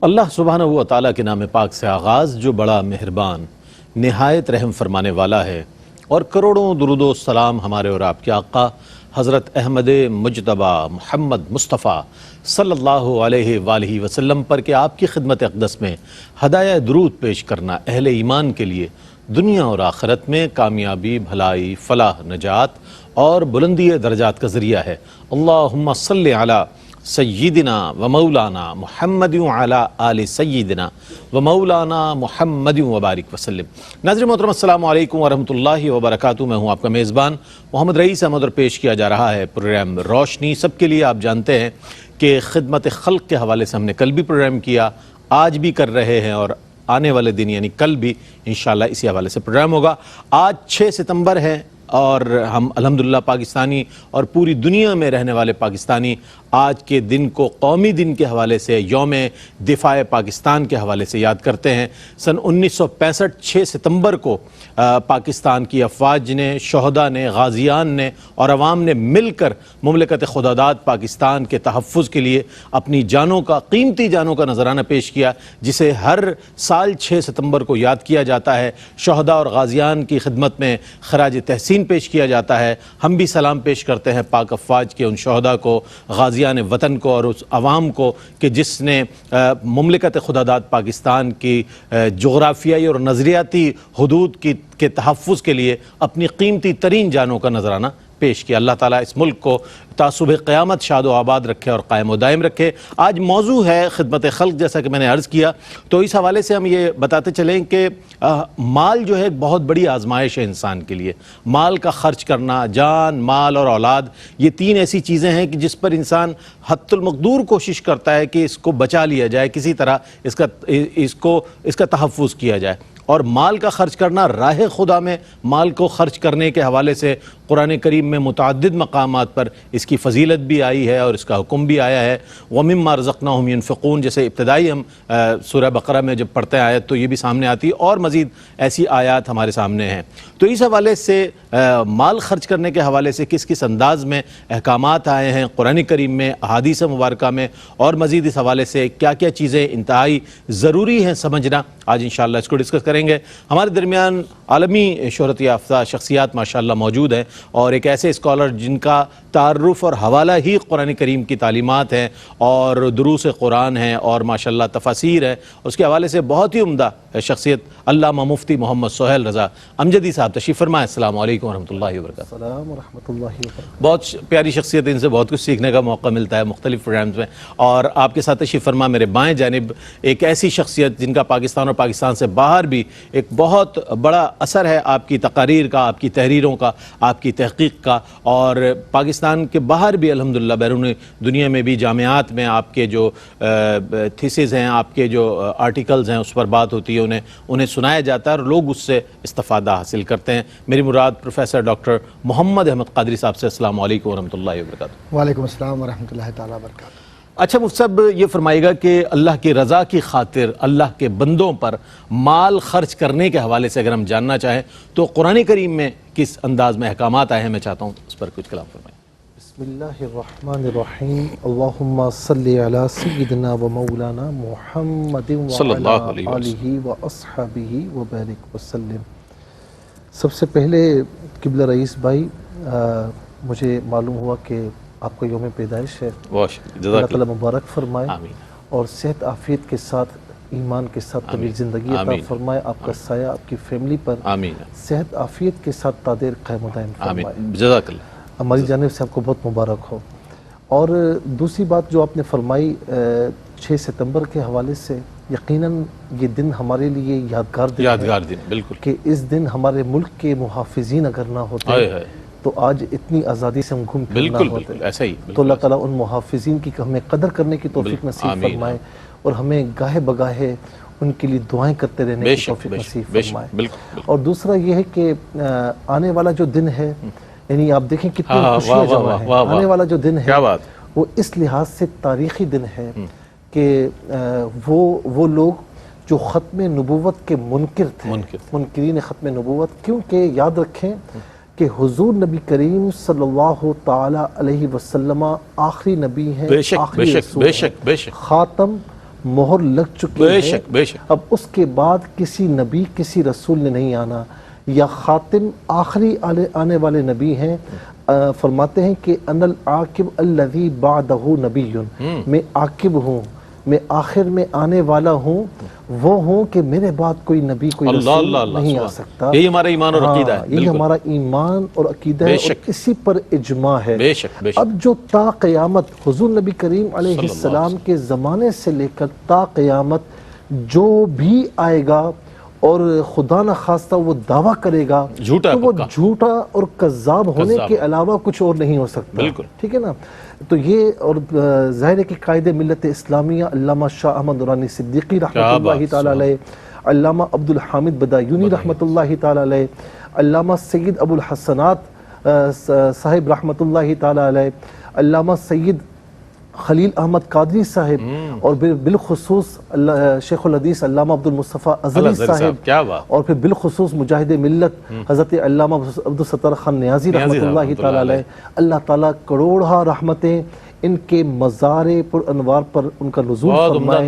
اللہ سبحانہ و تعالیٰ کے نام پاک سے آغاز جو بڑا مہربان نہایت رحم فرمانے والا ہے، اور کروڑوں درود و سلام ہمارے اور آپ کے آقا حضرت احمد مجتبیٰ محمد مصطفیٰ صلی اللہ علیہ وآلہ وسلم پر کہ آپ کی خدمت اقدس میں ہدایہ درود پیش کرنا اہل ایمان کے لیے دنیا اور آخرت میں کامیابی، بھلائی، فلاح، نجات اور بلندی درجات کا ذریعہ ہے۔ اللہم صلی علی سیدنا و مولانا محمد وعلی آل سیدنا و مولانا محمد وبارک وسلم۔ ناظرین محترم، السلام علیکم ورحمۃ اللہ وبرکاتہ۔ میں ہوں آپ کا میزبان محمد رئیس احمد، اور پیش کیا جا رہا ہے پروگرام روشنی سب کے لیے۔ آپ جانتے ہیں کہ خدمت خلق کے حوالے سے ہم نے کل بھی پروگرام کیا، آج بھی کر رہے ہیں، اور آنے والے دن یعنی کل بھی انشاءاللہ اسی حوالے سے پروگرام ہوگا۔ آج 6 ستمبر ہے، اور ہم الحمدللہ پاکستانی اور پوری دنیا میں رہنے والے پاکستانی آج کے دن کو قومی دن کے حوالے سے، یوم دفاع پاکستان کے حوالے سے یاد کرتے ہیں۔ سن 1965 6 ستمبر کو پاکستان کی افواج نے، شہداء نے، غازیان نے اور عوام نے مل کر مملکت خداداد پاکستان کے تحفظ کے لیے اپنی جانوں کا، قیمتی جانوں کا نذرانہ پیش کیا، جسے ہر سال 6 ستمبر کو یاد کیا جاتا ہے۔ شہداء اور غازیان کی خدمت میں خراج تحسین پیش کیا جاتا ہے۔ ہم بھی سلام پیش کرتے ہیں پاک افواج کے ان شہداء کو، غازیان وطن کو، اور اس عوام کو کہ جس نے مملکت خداداد پاکستان کی جغرافیائی اور نظریاتی حدود کے تحفظ کے لیے اپنی قیمتی ترین جانوں کا نذرانہ پیش کیا۔ اللہ تعالیٰ اس ملک کو تا صبح قیامت شاد و آباد رکھے اور قائم و دائم رکھے۔ آج موضوع ہے خدمت خلق، جیسا کہ میں نے عرض کیا، تو اس حوالے سے ہم یہ بتاتے چلیں کہ مال جو ہے ایک بہت بڑی آزمائش ہے انسان کے لیے۔ مال کا خرچ کرنا، جان، مال اور اولاد، یہ 3 ایسی چیزیں ہیں کہ جس پر انسان حد المقدور کوشش کرتا ہے کہ اس کو بچا لیا جائے، کسی طرح اس کا تحفظ کیا جائے۔ اور مال کا خرچ کرنا، راہ خدا میں مال کو خرچ کرنے کے حوالے سے قرآن کریم میں متعدد مقامات پر اس کی فضیلت بھی آئی ہے اور اس کا حکم بھی آیا ہے۔ وَمِمَّا رَزَقْنَاهُمْ يُنْفِقُونَ، جیسے ابتدائی ہم سورہ بقرہ میں جب پڑھتے ہیں آیت تو یہ بھی سامنے آتی ہے، اور مزید ایسی آیات ہمارے سامنے ہیں۔ تو اس حوالے سے مال خرچ کرنے کے حوالے سے کس کس انداز میں احکامات آئے ہیں قرآن کریم میں، احادیث مبارکہ میں، اور مزید اس حوالے سے کیا کیا چیزیں انتہائی ضروری ہیں سمجھنا، آج انشاءاللہ اس کو ڈسکس کریں گے۔ ہمارے درمیان عالمی شہرت یافتہ شخصیات ماشاءاللہ موجود ہیں، اور ایک ایسے اسکالر جن کا تعارف اور حوالہ ہی قرآن کریم کی تعلیمات ہیں اور دروس قرآن ہیں اور ماشاءاللہ تفاسیر ہے، اس کے حوالے سے بہت ہی عمدہ شخصیت علامہ مفتی محمد سہیل رضا امجدی صاحب تشریف فرمائے۔ السلام علیکم ورحمۃ اللہ وبرکاتہ۔ السلام ورحمۃ اللہ وبرکاتہ۔ بہت پیاری شخصیت، ان سے بہت کچھ سیکھنے کا موقع ملتا ہے مختلف پروگرامز میں، اور آپ کے ساتھ تشریف فرما میرے بائیں جانب ایک ایسی شخصیت جن کا پاکستان اور پاکستان سے باہر بھی ایک بہت بڑا اثر ہے، آپ کی تقاریر کا، آپ کی تحریروں کا، آپ کی تحقیق کا، اور پاکستان کے باہر بھی الحمدللہ بیرون دنیا میں بھی جامعات میں آپ کے جو تھیسز ہیں، آپ کے جو آرٹیکلز ہیں، اس پر بات ہوتی ہے، انہیں سنایا جاتا ہے اور لوگ اس سے استفادہ حاصل کرتے ہیں۔ میری مراد پروفیسر ڈاکٹر محمد احمد قادری صاحب سے۔ السلام علیکم ورحمۃ اللہ وبرکاتہ۔ وعلیکم السلام ورحمۃ اللہ تعالیٰ وبرکاتہ۔ اچھا مفتی صاحب، یہ فرمائیے گا کہ اللہ کی رضا کی خاطر اللہ کے بندوں پر مال خرچ کرنے کے حوالے سے اگر ہم جاننا چاہیں تو قرآن کریم میں کس انداز میں احکامات آئے ہیں، میں چاہتا ہوں اس پر کچھ کلام فرمائیں۔ بسم اللہ الرحمن الرحیم۔ اللہم صلی علی سیدنا و مولانا محمد صلی اللہ وعلی علیہ وسلم آلہ و اصحابہ وبارک وسلم۔ سب سے پہلے قبلہ رئیس بھائی، مجھے معلوم ہوا کہ آپ کا یوم پیدائش ہے، اللہ تعالیٰ مبارک فرمائے، آمین، اور صحت عافیت کے ساتھ، ایمان کے ساتھ طویل زندگی عطا فرمائے، آپ کا سایہ آپ کی فیملی پر آمین، صحت عافیت کے ساتھ تادیر قائم و دائم فرمائے۔ آمین، جزاک اللہ۔ ہماری جانب سے آپ کو بہت مبارک ہو۔ اور دوسری بات جو آپ نے فرمائی 6 ستمبر کے حوالے سے، یقیناً یہ دن ہمارے لیے یادگار دن بالکل، کہ اس دن ہمارے ملک کے محافظین اگر نہ ہوتے تو آج اتنی آزادی سے ہم گھوم پھر نہ ہوتے۔ بالکل ایسا ہی۔ تو اللہ تعالیٰ ان محافظین کی ہمیں قدر کرنے کی توفیق نصیب فرمائے، اور ہمیں گاہے بگاہے ان کے لیے دعائیں کرتے رہنے کی توفیق نصیب فرمائے۔ اور دوسرا یہ ہے کہ آنے والا جو دن ہے، یعنی آپ دیکھیں کتنی خوشیاں جمع ہیں، آنے والا جو دن ہے وہ اس لحاظ سے تاریخی دن ہے کہ وہ لوگ جو ختم نبوت کے منکر تھے، منکرین ختم نبوت، کیونکہ یاد رکھیں کہ حضور نبی کریم صلی اللہ تعالی علیہ وسلم آخری نبی ہیں، آخری رسول ہیں، خاتم مہر لگ چکی بے ہے، شک بے شک، اب اس کے بعد کسی نبی کسی رسول نے نہیں آنا، یا خاتم آخری آنے والے نبی ہیں۔ فرماتے ہیں کہ ان العاقب الذی بعدہ نبی، میں عاقب ہوں، میں آخر میں آنے والا ہوں، وہ ہوں کہ میرے بعد کوئی نبی کوئی رسول نہیں آ سکتا۔ یہی ہمارا ایمان اور عقیدہ ہے، یہی ہمارا ایمان اور عقیدہ ہے، اور اسی پر اجماع ہے۔ بے شک بے شک۔ اب جو تا قیامت حضور نبی کریم علیہ السلام کے زمانے سے لے کر تا قیامت جو بھی آئے گا اور خدا نہ خواستہ وہ دعویٰ کرے گا تو وہ جھوٹا اور کذاب ہونے کے علاوہ کچھ اور نہیں ہو سکتا، ٹھیک ہے نا؟ تو یہ اور ظاہر ہے کہ قائد ملت اسلامیہ علامہ شاہ احمد درانی صدیقی رحمۃ اللہ تعالیٰ علیہ، علامہ عبد الحامد بدایونی رحمۃ اللہ تعالیٰ علیہ، علامہ سید ابو الحسنات صاحب رحمۃ اللہ تعالیٰ علیہ، علامہ سید خلیل احمد قادری صاحب، اور بالخصوص شیخ الحدیث علامہ عبد المصطفیٰ ازہری صاحب، اور پھر بالخصوص مجاہد ملت حضرت علامہ عبدالستار خان نیازی رحمۃ اللہ تعالیٰ علیہ۔ اللہ تعالیٰ کروڑہ رحمتیں ان کے مزار پر انوار پر ان کا نزول فرمائے۔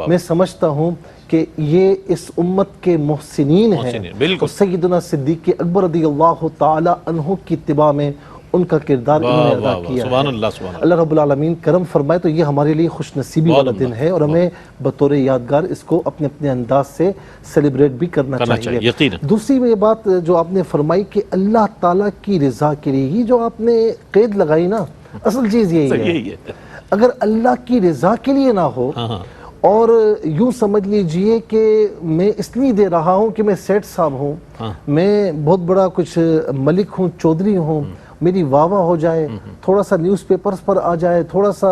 میں سمجھتا ہوں کہ یہ اس امت کے محسنین ہیں، اور سیدنا صدیق اکبر رضی اللہ تعالی عنہ کی اتباع میں ان کا کردار انہوں نے ادا کیا ہے۔ اللہ رب العالمین کرم فرمائے تو یہ ہمارے لیے خوش نصیبی والا دن ہے، اور ہمیں بطور یادگار اس کو اپنے اپنے انداز سے سیلیبریٹ بھی کرنا چاہیے۔ دوسری یہ بات جو آپ نے فرمائی کہ اللہ تعالیٰ کی رضا کے لیے، یہ جو آپ نے قید لگائی نا، اصل چیز یہی ہے، اگر اللہ کی رضا کے لیے نہ ہو، اور یوں سمجھ لیجئے کہ میں اس لیے دے رہا ہوں کہ میں سیٹ صاحب ہوں، میں بہت بڑا کچھ ملک ہوں، چودھری ہوں، میری واہ واہ ہو جائے، تھوڑا سا نیوز پیپرز پر آ جائے، تھوڑا سا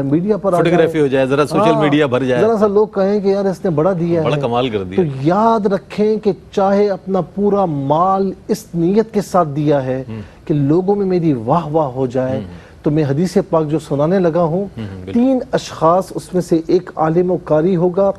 میڈیا پر آ جائے، فوٹوگرافی ہو جائے، ذرا سوشل میڈیا بھر جائے، ذرا سا لوگ کہیں کہ یار اس نے بڑا دیا ہے، بڑا کمال کر دیا، تو یاد رکھیں کہ چاہے اپنا پورا مال اس نیت کے ساتھ دیا ہے کہ لوگوں میں میری واہ واہ ہو جائے، تو میں حدیث پاک جو سنانے لگا ہوں، 3 اشخاص، اس میں سے ایک عالم و قاری ہوگا،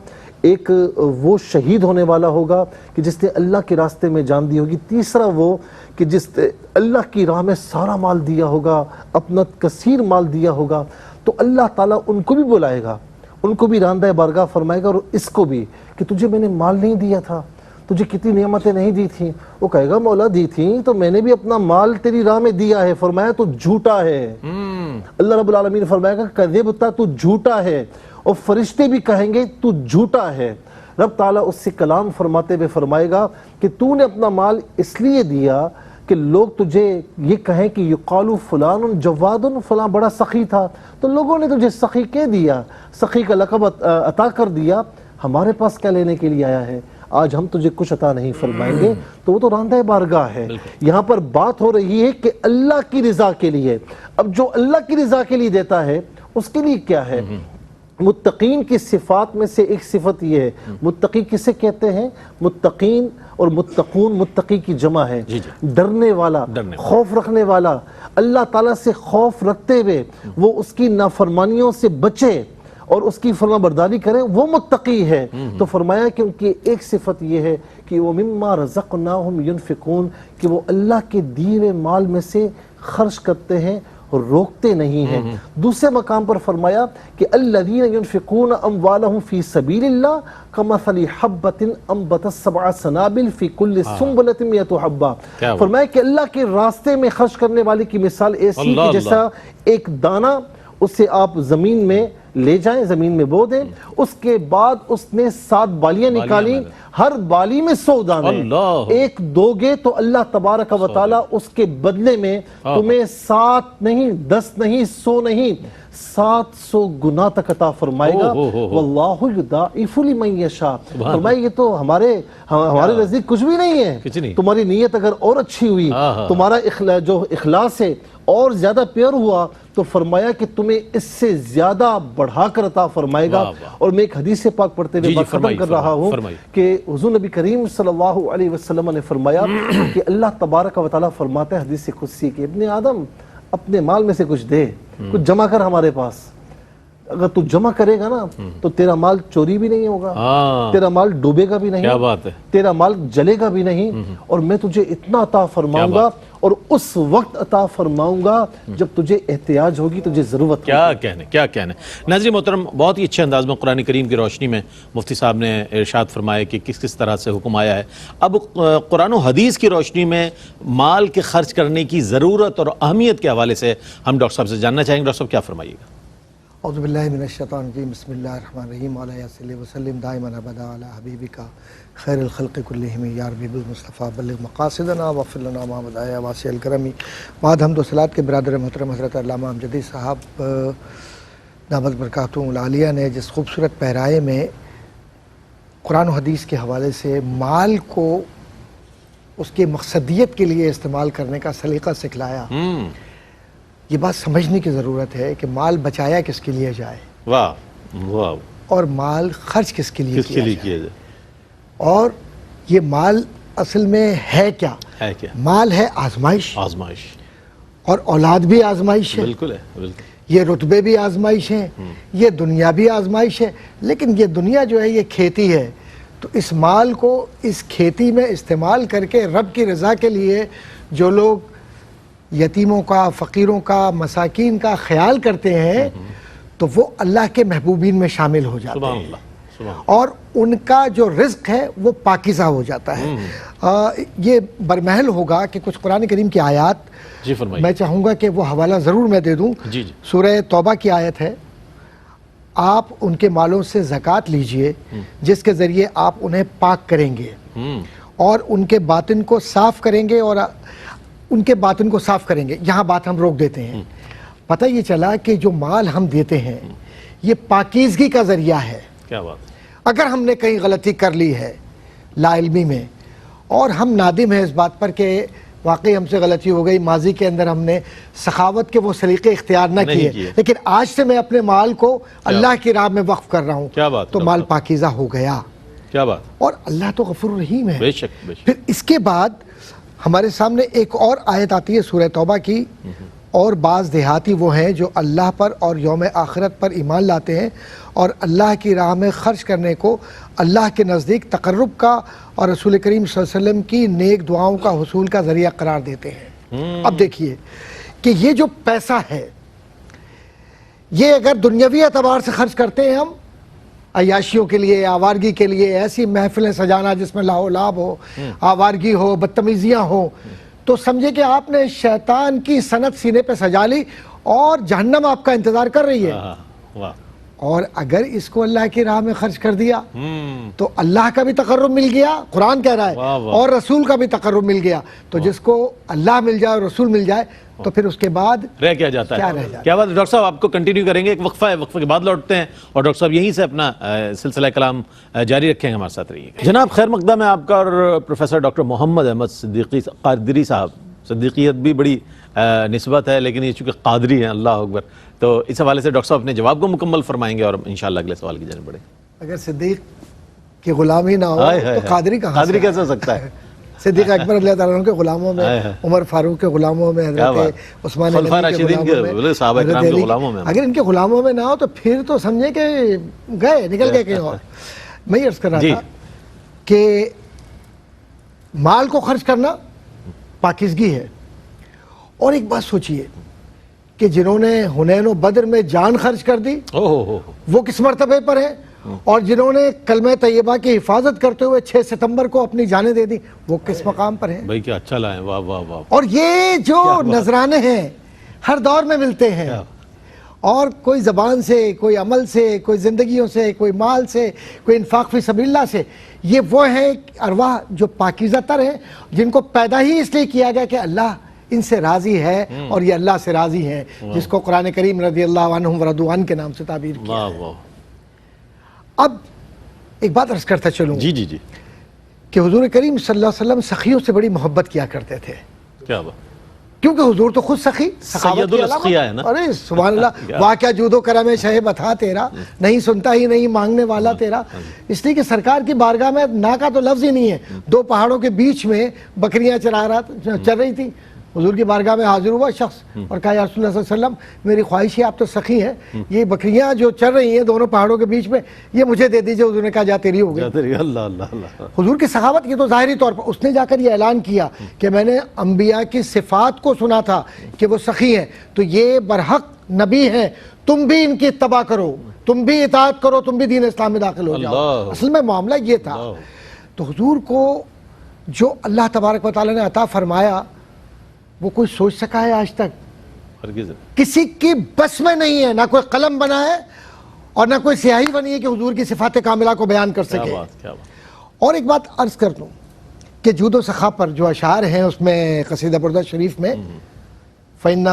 ایک وہ شہید ہونے والا ہوگا کہ جس نے اللہ کے راستے میں جان دی ہوگی، تیسرا وہ کہ جس نے اللہ کی راہ میں سارا مال دیا ہوگا، اپنا کثیر مال دیا ہوگا، تو اللہ تعالیٰ ان کو بھی بلائے گا، ان کو بھی راندہ بارگاہ فرمائے گا، اور اس کو بھی کہ تجھے میں نے مال نہیں دیا تھا، تجھے کتنی نعمتیں نہیں دی تھیں، وہ کہے گا مولا دی تھیں تو میں نے بھی اپنا مال تیری راہ میں دیا ہے، فرمایا تو جھوٹا ہے۔ اللہ رب العالمین فرمائے گا کذبتا، تو جھوٹا ہے، اور فرشتے بھی کہیں گے تو جھوٹا ہے۔ رب تعالیٰ اس سے کلام فرماتے ہوئے فرمائے گا کہ تو نے اپنا مال اس لیے دیا کہ لوگ تجھے یہ کہیں کہ یقالو فلان جواد، فلاں بڑا سخی تھا، تو لوگوں نے تجھے سخی کہہ دیا، سخی کا لقب عطا کر دیا، ہمارے پاس کیا لینے کے لیے آیا ہے؟ آج ہم تجھے کچھ عطا نہیں فرمائیں گے، تو وہ تو راندہ بارگاہ ہے۔ یہاں پر بات ہو رہی ہے کہ اللہ کی رضا کے لیے، اب جو اللہ کی رضا کے لیے دیتا ہے اس کے لیے کیا ہے؟ متقین کی صفات میں سے ایک صفت یہ ہے، متقی کسے کہتے ہیں؟ متقین اور متقون، متقی کی جمع ہے، ڈرنے والا، خوف رکھنے والا، اللہ تعالیٰ سے خوف رکھتے ہوئے وہ اس کی نافرمانیوں سے بچے اور اس کی فرما برداری کرے، وہ متقی ہے۔ تو فرمایا کہ ان کی ایک صفت یہ ہے کہ وہ مما رزقناہم ینفقون، کہ وہ اللہ کے دیے ہوئے مال میں سے خرچ کرتے ہیں اور روکتے نہیں ہیں۔ دوسرے مقام پر فرمایا کہ الذین ینفقون اموالہم فی سبیل اللہ کمثل حبۃ انبتت 7 سنابل فی کل سنبلۃ 100 حبہ۔ فرمایا کہ اللہ کے راستے میں خرچ کرنے والے کی مثال ایسی کہ جیسا ایک دانہ، اسے آپ زمین میں لے جائیں، زمین میں بو دیں، اس کے بعد اس نے 7 بالیاں نکالی، ہر بالی میں 100 دانے، ایک دو گے تو اللہ تبارک و تعالیٰ اس کے بدلے میں تمہیں 7 نہیں، 10 نہیں، 100 نہیں، 700 گنا تک عطا فرمائے گا۔ واللہ یضاعف لمن یشاء۔ فرمائے یہ تو ہمارے نزدیک کچھ بھی نہیں ہے، تمہاری نیت اگر اور اچھی ہوئی، تمہارا جو اخلاص ہے اور زیادہ پیور ہوا، تو فرمایا کہ تمہیں اس سے زیادہ بڑھا کر عطا فرمائے گا۔ اور میں ایک حدیث پاک پڑھتے ہوئے بات ختم کر رہا ہوں کہ حضور نبی کریم صلی اللہ علیہ وسلم نے فرمایا کہ اللہ تبارک و تعالیٰ فرماتا ہے حدیث قدسی کہ ابن آدم اپنے مال میں سے کچھ دے، کچھ جمع کر ہمارے پاس۔ اگر تو جمع کرے گا نا تو تیرا مال چوری بھی نہیں ہوگا، تیرا مال ڈوبے گا بھی نہیں، کیا بات ہے، تیرا مال جلے گا بھی نہیں، اور میں تجھے اتنا عطا فرماؤں گا اور اس وقت عطا فرماؤں گا جب تجھے احتیاج ہوگی، تجھے ضرورت ہوگی۔ کیا کہنے۔ ناظرین محترم، بہت ہی اچھے انداز میں قرآن کریم کی روشنی میں مفتی صاحب نے ارشاد فرمایا کہ کس طرح سے حکم آیا ہے۔ اب قرآن و حدیث کی روشنی میں مال کے خرچ کرنے کی ضرورت اور اہمیت کے حوالے سے ہم ڈاکٹر صاحب سے جاننا چاہیں گے۔ ڈاکٹر صاحب کیا فرمائیے گا؟ اعوذ باللہ من الشیطان الرجیم، بسم اللہ الرحمن الرحیم، علیہ صلی وسلم دائما ابدا علی حبیبک خیر الخلق کلہم یا ربی بالمصطفیٰ بلغ مقاصدنا واغفر لنا ما مضى واسع الکرم۔ بعد حمد و صلوات کے برادر محترم حضرت علامہ امجدی صاحب دامت برکاتہم العالیہ نے جس خوبصورت پیرائے میں قرآن و حدیث کے حوالے سے مال کو اس کے مقصدیت کے لیے استعمال کرنے کا سلیقہ سکھلایا، یہ بات سمجھنے کی ضرورت ہے کہ مال بچایا کس کے لیے جائے، واہ، اور مال خرچ کس کے لیے کیا جائے، اور یہ مال اصل میں ہے کیا؟ مال ہے آزمائش، اور اولاد بھی آزمائش ہے، بالکل ہے، یہ رتبے بھی آزمائش ہیں، یہ دنیا بھی آزمائش ہے، لیکن یہ دنیا جو ہے یہ کھیتی ہے، تو اس مال کو اس کھیتی میں استعمال کر کے رب کی رضا کے لیے جو لوگ یتیموں کا، فقیروں کا، مساکین کا خیال کرتے ہیں تو وہ اللہ کے محبوبین میں شامل ہو جاتے ہیں، اور ان کا جو رزق ہے وہ پاکیزہ ہو جاتا ہے۔ یہ برمحل ہوگا کہ کچھ قرآن کریم کی آیات میں چاہوں گا کہ وہ حوالہ ضرور میں دے دوں۔ سورہ توبہ کی آیت ہے، آپ ان کے مالوں سے زکوٰۃ لیجئے جس کے ذریعے آپ انہیں پاک کریں گے اور ان کے باطن کو صاف کریں گے، اور ان کے باطن کو صاف کریں گے۔ یہاں بات ہم روک دیتے ہیں۔ پتہ یہ چلا کہ جو مال ہم دیتے ہیں یہ پاکیزگی کا ذریعہ ہے۔ کیا بات؟ اگر ہم نے کہیں غلطی کر لی ہے لا علمی میں اور ہم نادم ہیں اس بات پر کہ واقعی ہم سے غلطی ہو گئی، ماضی کے اندر ہم نے سخاوت کے وہ سلیقے اختیار نہ کیے، لیکن آج سے میں اپنے مال کو اللہ کی راہ میں وقف کر رہا ہوں، تو مال پاکیزہ ہو گیا۔ کیا بات؟ اور اللہ تو غفور رحیم ہے۔ بے شک۔ پھر اس کے بعد ہمارے سامنے ایک اور آیت آتی ہے سورہ توبہ کی، اور بعض دیہاتی وہ ہیں جو اللہ پر اور یوم آخرت پر ایمان لاتے ہیں اور اللہ کی راہ میں خرچ کرنے کو اللہ کے نزدیک تقرب کا اور رسول کریم صلی اللہ علیہ وسلم کی نیک دعاؤں کا حصول کا ذریعہ قرار دیتے ہیں۔ اب دیکھیے کہ یہ جو پیسہ ہے یہ اگر دنیاوی اعتبار سے خرچ کرتے ہیں ہم، عیاشیوں کے لیے، آوارگی کے لیے، ایسی محفلیں سجانا جس میں لاہو لاب ہو، آوارگی ہو، بدتمیزیاں ہو، تو سمجھے کہ آپ نے شیطان کی سنت سینے پہ سجا لی اور جہنم آپ کا انتظار کر رہی ہے۔ اور اگر اس کو اللہ کی راہ میں خرچ کر دیا تو اللہ کا بھی تقرب مل گیا، قرآن کہہ رہا ہے، اور رسول کا بھی تقرب مل گیا۔ تو جس کو اللہ مل جائے اور رسول مل جائے تو پھر اس کے بعد رہ کیا جاتا ہے؟ کیا بات ہے ڈاکٹر صاحب، آپ کو کنٹینیو کریں گے، ایک وقفہ ہے، وقفے کے بعد لوٹتے ہیں اور ڈاکٹر صاحب یہیں سے اپنا سلسلہ کلام جاری رکھیں گے، ہمارے ساتھ رہیے گا۔ جناب خیر مقدم ہے آپ کا اور پروفیسر ڈاکٹر محمد احمد صدیقی قادری صاحب، صدیقیت بھی بڑی نسبت ہے لیکن یہ چونکہ قادری ہیں، اللہ اکبر، تو اس حوالے سے ڈاکٹر صاحب اپنے جواب کو مکمل فرمائیں گے اور انشاءاللہ اگلے سوال کی جانب بڑھیں گے۔ اگر صدیق کی غلامی نہ ہو تو قادری کہاں سے؟ قادری کیسے ہو سکتا ہے؟ صدیق اکبر رضی اللہ عنہ کے غلاموں میں، عمر فاروق کے غلاموں میں، حضرت عثمان غنی کے غلاموں میں، اگر ان کے غلاموں میں نہ ہو تو پھر تو سمجھے کہ گئے، نکل گئے کہیں اور۔ میں یہ عرض کر رہا تھا کہ مال کو خرچ کرنا پاکیزگی ہے، اور ایک بات سوچئے کہ جنہوں نے حنین و بدر میں جان خرچ کر دی وہ کس مرتبے پر ہیں، اور جنہوں نے کلمہ طیبہ کی حفاظت کرتے ہوئے 6 ستمبر کو اپنی جانیں دے دی وہ کس مقام پر ہیں؟ بھائی کیا اچھا لائیں، واہ واہ واہ۔ اور یہ جو نذرانے ہیں ہر دور میں ملتے ہیں، اور کوئی زبان سے، کوئی عمل سے، کوئی زندگیوں سے، کوئی مال سے، کوئی انفاق فی سبیل اللہ سے، یہ وہ ہیں ارواح جو پاکیزہ تر ہیں، جن کو پیدا ہی اس لیے کیا گیا کہ اللہ ان سے راضی ہے اور یہ اللہ سے راضی ہیں، جس کو قرآن کریم رضی اللہ عنہم ورضوا عنہ کے نام سے تعبیر کیا ہے۔ اب ایک بات عرض کرتا چلوں کہ حضور کریم صلی اللہ علیہ وسلم سخیوں سے بڑی محبت کیا کرتے تھے۔ کیا بات؟ کیونکہ حضور تو خود سخی، سید الاسقیاء ہے نا۔ ارے سبحان اللہ، واہ کیا جود و کرم شہ بتا تیرا، نہیں سنتا ہی نہیں مانگنے والا تیرا۔ اس لیے کہ سرکار کی بارگاہ میں نا کا تو لفظ ہی نہیں ہے۔ 2 پہاڑوں کے بیچ میں بکریاں چر رہی تھی، حضور کی بارگاہ میں حاضر ہوا شخص اور کہا یا رسول اللہ صلی اللہ علیہ وسلم میری خواہش ہے، آپ تو سخی ہیں، یہ بکریاں جو چل رہی ہیں دونوں پہاڑوں کے بیچ میں یہ مجھے دے دیجئے۔ حضور نے کہا جا تیری ہو گئی۔ اللہ اللہ اللہ۔ حضور کی سخاوت یہ تو ظاہری طور پر، اس نے جا کر یہ اعلان کیا کہ میں نے انبیاء کی صفات کو سنا تھا کہ وہ سخی ہیں، تو یہ برحق نبی ہیں، تم بھی ان کی اتباع کرو، تم بھی اطاعت کرو، تم بھی دین اسلام میں داخل ہو جاؤ۔ اصل میں معاملہ یہ تھا۔ تو حضور کو جو اللہ تبارک و تعالیٰ نے عطا فرمایا وہ کوئی سوچ سکا ہے آج تک؟ ہرگز۔ کسی کی بس میں نہیں ہے، نہ کوئی قلم بنا ہے اور نہ کوئی سیاہی بنی ہے کہ حضور کی صفات کاملہ کو بیان کر سکے۔ اور ایک بات عرض کر دوں کہ جود و سخا پر جو اشعار ہیں اس میں قصیدہ بردہ شریف میں فَإِنَّ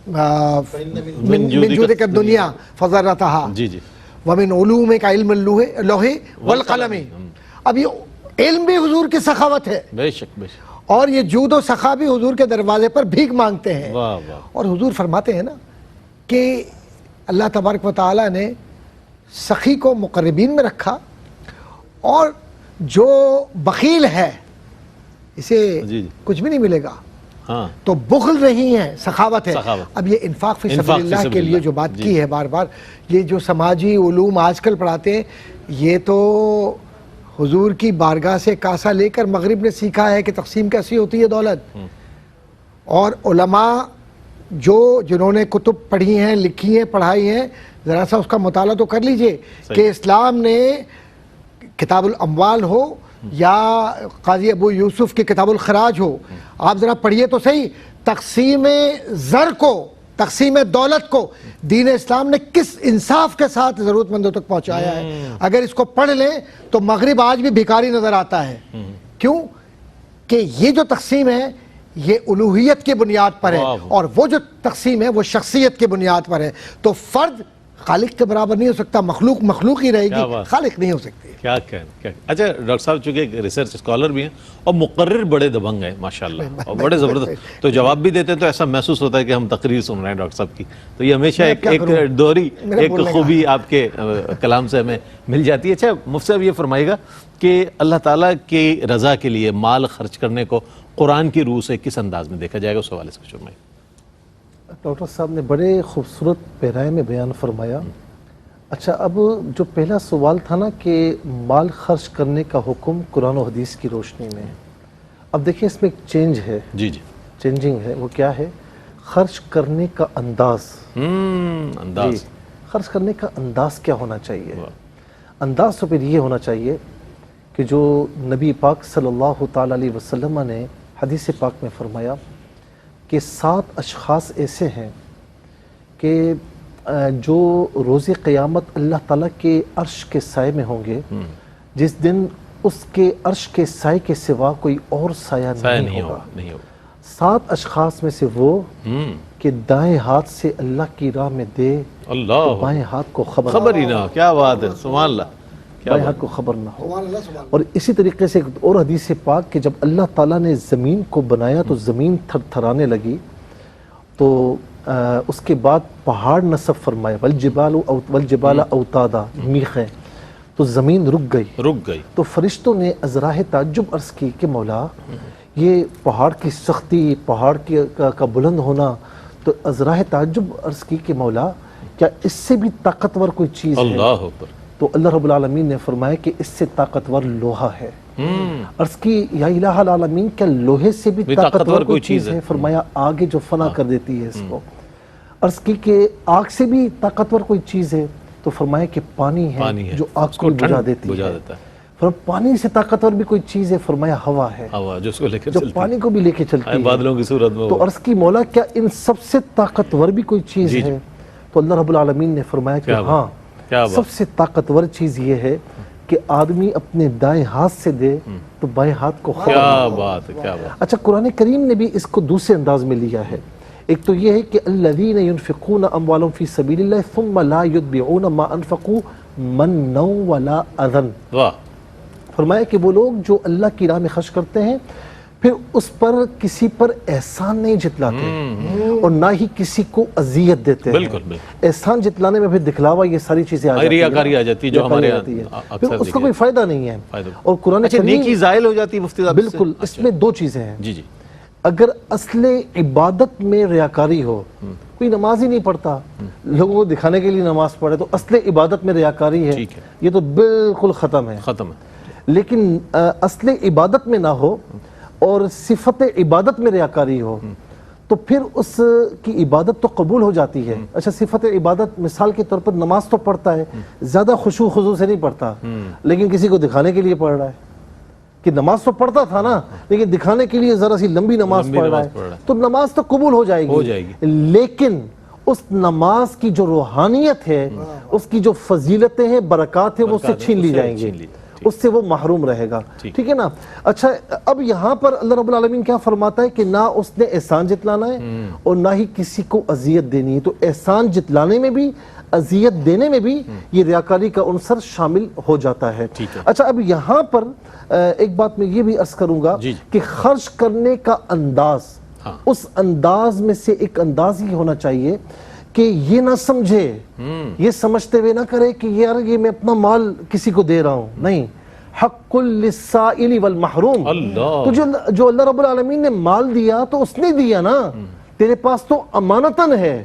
مِن جُودِكَ الدُّنْيَا فَضَرَّتَهَا جی جی، وَمِنْ عُلُومِكَ عِلْمُ اللوح والقلم۔ اب یہ علم بھی حضور کی سخاوت ہے، بے شک بے شک، اور یہ جود و سخا بھی حضور کے دروازے پر بھیک مانگتے ہیں۔ واہ واہ۔ اور حضور فرماتے ہیں نا کہ اللہ تبارک و تعالیٰ نے سخی کو مقربین میں رکھا، اور جو بخیل ہے اسے کچھ بھی نہیں ملے گا، ہاں تو بخل نہیں ہے، سخاوت ہے۔ اب یہ انفاق فی سبیل اللہ کے لیے جو بات کی ہے بار بار، یہ جو سماجی علوم آج کل پڑھاتے ہیں یہ تو حضور کی بارگاہ سے کاسہ لے کر مغرب نے سیکھا ہے کہ تقسیم کیسی ہوتی ہے دولت۔ اور علماء جنہوں نے کتب پڑھی ہیں، لکھی ہیں، پڑھائی ہیں، ذرا سا اس کا مطالعہ تو کر لیجئے کہ اسلام نے کتاب الاموال ہو یا قاضی ابو یوسف کی کتاب الخراج ہو، آپ ذرا پڑھیے تو صحیح، تقسیم زر کو، تقسیم دولت کو دین اسلام نے کس انصاف کے ساتھ ضرورت مندوں تک پہنچایا ہے۔ اگر اس کو پڑھ لیں تو مغرب آج بھی بھکاری نظر آتا ہے۔ کیوں کہ یہ جو تقسیم ہے یہ الوہیت کی بنیاد پر ہے، اور وہ جو تقسیم ہے وہ شخصیت کی بنیاد پر ہے۔ تو فرد خالق کے برابر نہیں ہو سکتا، مخلوق مخلوق ہی رہے گی، خالق نہیں ہو سکتی۔ کیا کہنا۔ اچھا ڈاکٹر صاحب چونکہ ایک ریسرچ اسکالر بھی ہیں اور مقرر بڑے دبنگ ہیں ماشاءاللہ، اور بڑے زبردست، تو جواب بھی دیتے ہیں تو ایسا محسوس ہوتا ہے کہ ہم تقریر سن رہے ہیں ڈاکٹر صاحب کی۔ تو یہ ہمیشہ ایک دوہری ایک خوبی آپ کے کلام سے ہمیں مل جاتی ہے۔ اچھا مفتی صاحب یہ فرمائیے گا کہ اللہ تعالیٰ کی رضا کے لیے مال خرچ کرنے کو قرآن کی روح سے کس انداز میں دیکھا جائے گا، اس حوالے سے کچھ فرمائیے۔ ڈاکٹر صاحب نے بڑے خوبصورت پیرائے میں بیان فرمایا۔ اچھا اب جو پہلا سوال تھا نا کہ مال خرچ کرنے کا حکم قرآن و حدیث کی روشنی میں، اب دیکھیں اس میں ایک چینج ہے، جی جی، چینجنگ ہے۔ وہ کیا ہے؟ خرچ کرنے کا انداز۔ انداز، خرچ کرنے کا انداز کیا ہونا چاہیے؟ انداز تو پھر یہ ہونا چاہیے کہ جو نبی پاک صلی اللہ تعالیٰ علیہ وسلم نے حدیث پاک میں فرمایا کہ 7 اشخاص ایسے ہیں کہ جو روز قیامت اللہ تعالیٰ کے عرش کے سائے میں ہوں گے، جس دن اس کے عرش کے سائے کے سوا کوئی اور سایہ نہیں ہوگا۔ 7 اشخاص میں سے وہ کہ دائیں ہاتھ سے اللہ کی راہ میں دے تو بائیں ہاتھ کو خبر ہی نہ ہو۔ کیا بات ہے، سبحان اللہ، بائیں ہاتھ کو خبر نہ ہو۔ اور اسی طریقے سے ایک اور حدیث پاک کہ جب اللہ تعالیٰ نے زمین کو بنایا تو زمین تھر تھرانے لگی، تو اس کے بعد پہاڑ نصب فرمایا، والجبال اوتادا، میخیں، تو زمین رک گئی۔ تو فرشتوں نے ازراہ تعجب عرض کی کہ مولا یہ پہاڑ کی سختی، پہاڑ کا بلند ہونا، تو ازراہ تعجب عرض کی کہ مولا کیا اس سے بھی طاقتور کوئی چیز ہے؟ اللہ اکبر۔ تو اللہ رب العالمین نے فرمایا کہ اس سے طاقتور لوہا ہے۔ عرض کی یا الہ العالمین کیا لوہے سے بھی طاقتور کوئی چیز ہے؟ فرمایا آگے جو فنا کر دیتی ہے اس کو۔ عرض کی کہ آگ سے بھی طاقتور کوئی چیز ہے؟ تو فرمایا کہ پانی ہے جو آگ کو بجھا دیتی ہے۔ فرمایا پانی سے طاقتور بھی کوئی چیز ہے؟ فرمایا ہوا ہے جو پانی کو بھی لے کے چلتی ہے بادلوں کی صورت میں۔ تو عرض کی مولا کیا ان سب سے طاقتور بھی کوئی چیز ہے؟ تو اللہ رب العالمین نے فرمایا کہ ہاں، سب سے طاقتور چیز یہ ہے کہ آدمی اپنے دائیں ہاتھ سے دے تو بائیں ہاتھ کو خبر۔ کیا بات ہے، کیا بات۔ اچھا قرآن کریم نے بھی اس کو دوسرے انداز میں لیا ہے۔ ایک تو یہ ہے کہ الذین ينفقون اموالهم فی سبیل اللہ ثم لا يتبعون ما انفقوا منا ولا اذى۔ فرمایا کہ وہ لوگ جو اللہ کی راہ میں خرچ کرتے ہیں پھر اس پر کسی پر احسان نہیں جتلاتے اور نہ ہی کسی کو اذیت دیتے ہیں۔ بالکل۔ احسان جتلانے میں پھر دکھلاوا یہ ساری چیزیں آ جاتی ہیں، ریاکاری آ جاتی ہے جو ہمارے پھر اس کا کوئی فائدہ نہیں ہے۔ اور قرآن نیکی زائل ہو جاتی ہے مفتی صاحب۔ بالکل، اس میں 2 چیزیں ہیں۔ جی جی۔ اگر اصل عبادت میں ریاکاری ہو، کوئی نماز ہی نہیں پڑھتا، لوگوں کو دکھانے کے لیے نماز پڑھے، تو اصل عبادت میں ریاکاری ہے، یہ تو بالکل ختم ہے۔ لیکن اصل عبادت میں نہ ہو اور صفت عبادت میں ریاکاری ہو تو پھر اس کی عبادت تو قبول ہو جاتی ہے۔ اچھا، صفت عبادت مثال کے طور پر نماز تو پڑھتا ہے، زیادہ خشوع خضوع سے نہیں پڑھتا، لیکن کسی کو دکھانے کے لیے پڑھ رہا ہے کہ نماز تو پڑھتا تھا نا، لیکن دکھانے کے لیے ذرا سی لمبی نماز پڑھ رہا ہے، تو نماز تو قبول ہو جائے گی، لیکن اس نماز کی جو روحانیت ہے، اس کی جو فضیلتیں ہیں، برکات ہیں، وہ اس سے چھین لی جائیں گی، اس سے وہ محروم رہے گا، ٹھیک ہے نا۔ اچھا، اب یہاں پر اللہ رب العالمین کیا فرماتا ہے کہ نہ اس نے احسان جتلانا ہے اور نہ ہی کسی کو اذیت دینی ہے، تو احسان جتلانے میں بھی اذیت دینے میں بھی یہ ریاکاری کا عنصر شامل ہو جاتا ہے۔ اچھا، اب یہاں پر ایک بات میں یہ بھی عرض کروں گا کہ خرچ کرنے کا انداز، اس انداز میں سے ایک انداز یہ ہونا چاہیے کہ یہ نہ سمجھے، یہ سمجھتے ہوئے نہ کرے کہ یار یہ میں اپنا مال کسی کو دے رہا ہوں، نہیں، حق للسائل والمحروم، تو جو اللہ رب العالمین نے مال دیا تو اس نے دیا نا، تیرے پاس تو امانتاً ہے،